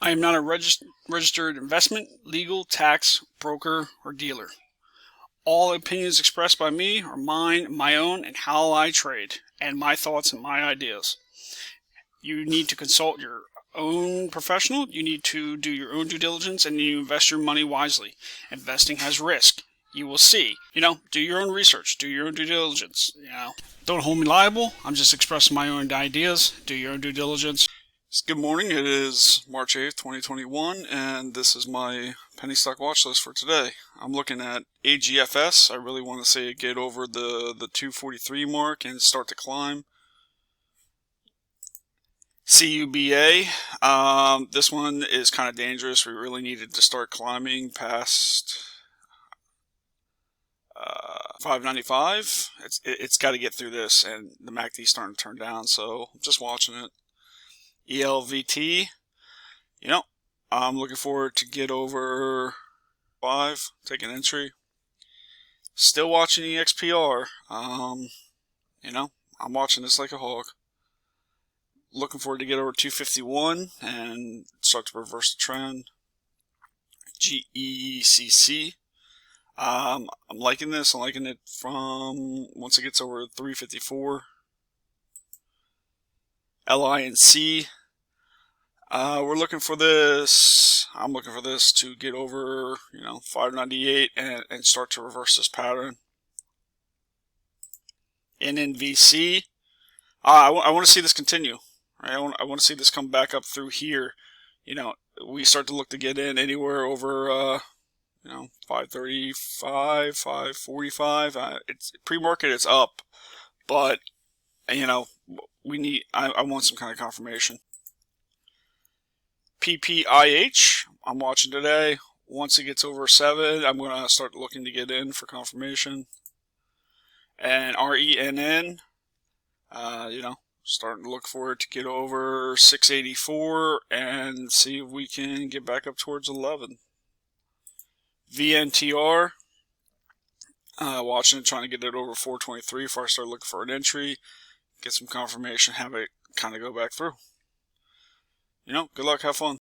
I am not a registered investment, legal, tax, broker, or dealer. All opinions expressed by me are mine, my own, and how I trade, and my thoughts and my ideas. You need to consult your own professional, you need to do your own due diligence, and you invest your money wisely. Investing has risk. You will see. Do your own research, do your own due diligence. Don't hold me liable. I'm just expressing my own ideas. Do your own due diligence. Good morning, it is March 8th, 2021, and this is my penny stock watch list for today. I'm looking at AGFS. I really want to say get over the 243 mark and start to climb. CUBA, this one is kind of dangerous. We really needed to start climbing past 595. It's got to get through this, and the MACD's starting to turn down, so I'm just watching it. ELVT, I'm looking forward to get over 5, take an entry. Still watching EXPR. I'm watching this like a hawk. Looking forward to get over 251 and start to reverse the trend. GECC. I'm liking this. I'm liking it from once it gets over 354. LINC. We're looking for this. I'm looking for this to get over, 598 and start to reverse this pattern. NNVC. I want to see this continue. Right? I want to see this come back up through here. We start to look to get in anywhere over, 535, 545. It's pre-market. It's up, but I want some kind of confirmation. PPIH, I'm watching today. Once it gets over 7, I'm going to start looking to get in for confirmation. And RENN, starting to look for it to get over 684 and see if we can get back up towards 11. VNTR, watching it, trying to get it over 423 before I start looking for an entry. Get some confirmation, have it kind of go back through. Good luck, have fun.